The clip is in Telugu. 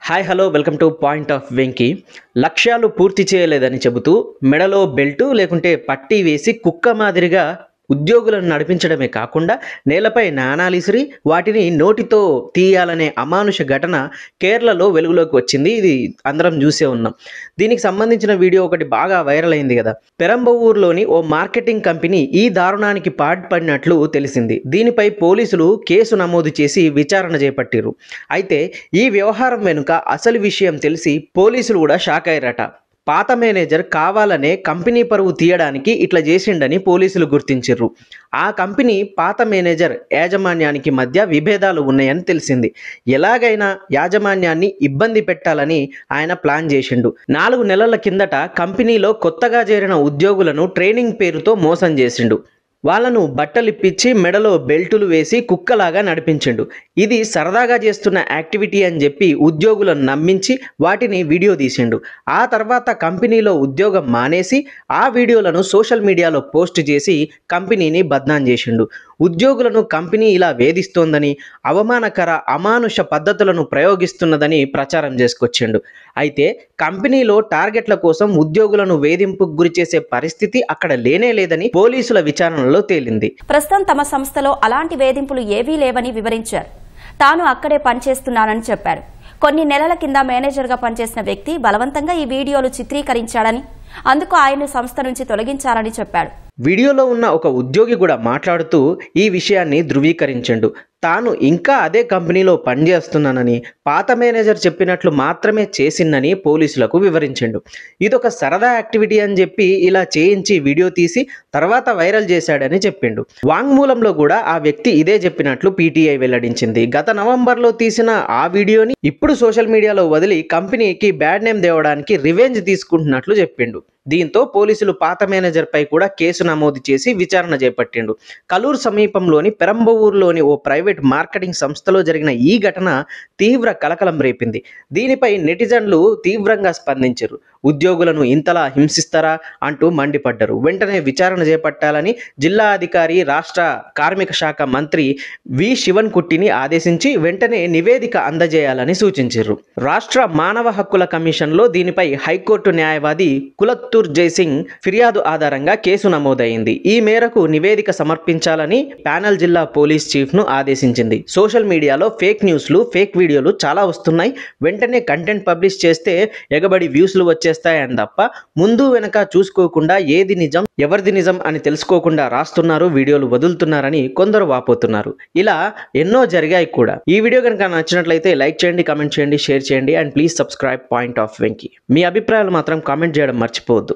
Hi hello welcome to point of Venky. లక్ష్యాలు పూర్తి చేయలేదని చెబుతూ మెడలో బెల్టు లేకుంటే పట్టీ వేసి కుక్క మాదిరిగా ఉద్యోగులను నడిపించడమే కాకుండా నేలపై నాణాలు ఇసిరి వాటిని నోటితో తీయాలనే అమానుష ఘటన కేరళలో వెలుగులోకి వచ్చింది. ఇది అందరం చూసే ఉన్నాం. దీనికి సంబంధించిన వీడియో ఒకటి బాగా వైరల్ అయింది కదా. పెరంబవూరులోని ఓ మార్కెటింగ్ కంపెనీ ఈ దారుణానికి పాల్పడినట్లు తెలిసింది. దీనిపై పోలీసులు కేసు నమోదు చేసి విచారణ చేపట్టారు. అయితే ఈ వ్యవహారం వెనుక అసలు విషయం తెలిసి పోలీసులు కూడా షాక్ అయ్యారట. పాత మేనేజర్ కావాలనే కంపెనీ పరువు తీయడానికి ఇట్లా చేసిండని పోలీసులు గుర్తించారు. ఆ కంపెనీ పాత మేనేజర్ యాజమాన్యానికి మధ్య విభేదాలు ఉన్నాయని తెలిసింది. ఎలాగైనా యాజమాన్యాన్ని ఇబ్బంది పెట్టాలని ఆయన ప్లాన్ చేసిండు. 4 నెలల కిందట కంపెనీలో కొత్తగా చేరిన ఉద్యోగులను ట్రైనింగ్ పేరుతో మోసం చేసిండు. వాళ్ళను బట్టలిప్పించి మెడలో బెల్టులు వేసి కుక్కలాగా నడిపించిండు. ఇది సరదాగా చేస్తున్న యాక్టివిటీ అని చెప్పి ఉద్యోగులను నమ్మించి వాటిని వీడియో తీసిండు. ఆ తర్వాత కంపెనీలో ఉద్యోగం మానేసి ఆ వీడియోలను సోషల్ మీడియాలో పోస్ట్ చేసి కంపెనీని బద్నాం చేసిండు. ఉద్యోగులను కంపెనీ ఇలా వేధిస్తోందని, అవమానకర అమానుష పద్ధతులను ప్రయోగిస్తున్నదని ప్రచారం చేసుకొచ్చిండు. అయితే కంపెనీలో టార్గెట్ల కోసం ఉద్యోగులను వేధింపుకు గురి చేసే పరిస్థితి అక్కడ లేనే లేదని పోలీసుల విచారణలో తేలింది. ప్రస్తుతం తమ సంస్థలో అలాంటి వేధింపులు ఏవీ లేవని వివరించారు. తాను అక్కడే పనిచేస్తున్నానని చెప్పారు. కొన్ని నెలల కింద మేనేజర్గా పనిచేసిన వ్యక్తి బలవంతంగా ఈ వీడియోలు చిత్రీకరించాడని, అందుకు ఆయన్ను సంస్థ నుంచి తొలగించాలని చెప్పాడు. వీడియోలో ఉన్న ఒక ఉద్యోగి కూడా మాట్లాడుతూ ఈ విషయాన్ని ధృవీకరించిండు. తాను ఇంకా అదే కంపెనీలో పనిచేస్తున్నానని, పాత మేనేజర్ చెప్పినట్లు మాత్రమే చేసిందని పోలీసులకు వివరించిండు. ఇదొక సరదా యాక్టివిటీ అని చెప్పి ఇలా చేయించి వీడియో తీసి తర్వాత వైరల్ చేశాడని చెప్పిండు. వాంగ్మూలంలో కూడా ఆ వ్యక్తి ఇదే చెప్పినట్లు పీటీఐ వెల్లడించింది. గత నవంబర్లో తీసిన ఆ వీడియోని ఇప్పుడు సోషల్ మీడియాలో వదిలి కంపెనీకి బ్యాడ్ నేమ్ తేవడానికి రివెంజ్ తీసుకుంటున్నట్లు చెప్పిండు. దీంతో పోలీసులు పాత మేనేజర్ పై కూడా కేసు నమోదు చేసి విచారణ చేపట్టిండు. కలూరు సమీపంలోని పెరంబవూరులోని ఓ ప్రైవేట్ మార్కెటింగ్ సంస్థలో జరిగిన ఈ ఘటన తీవ్ర కలకలం రేపింది. దీనిపై నెటిజన్లు తీవ్రంగా స్పందించారు. ఉద్యోగులను ఇంతలా హింసిస్తారా అంటూ మండిపడ్డారు. వెంటనే విచారణ చేపట్టాలని జిల్లా అధికారి, రాష్ట్ర కార్మిక శాఖ మంత్రి వి శివన్ కుట్టిని ఆదేశించి వెంటనే నివేదిక అందజేయాలని సూచించారు. రాష్ట్ర మానవ హక్కుల కమిషన్లో దీనిపై హైకోర్టు న్యాయవాది కులత్తూర్ జైసింగ్ ఫిర్యాదు ఆధారంగా కేసు నమోదైంది. ఈ మేరకు నివేదిక సమర్పించాలని ప్యానెల్ జిల్లా పోలీస్ చీఫ్ ను ఆదేశించింది. సోషల్ మీడియాలో ఫేక్ న్యూస్లు, ఫేక్ వీడియోలు చాలా వస్తున్నాయి. వెంటనే కంటెంట్ పబ్లిష్ చేస్తే ఎగబడి వ్యూస్లు వచ్చేస్తాయని తప్ప ముందు వెనక చూసుకోకుండా ఏది నిజం, ఎవరిది నిజం అని తెలుసుకోకుండా రాస్తున్నారు, వీడియోలు వదులుతున్నారని కొందరు వాపోతున్నారు. ఇలా ఎన్నో జరిగాయి కూడా. ఈ వీడియో కనుక నచ్చినట్లయితే లైక్ చేయండి, కామెంట్ చేయండి, షేర్ చేయండి and please subscribe point of Venky. మీ అభిప్రాయాలు మాత్రం కామెంట్ చేయడం మర్చిపోవద్దు.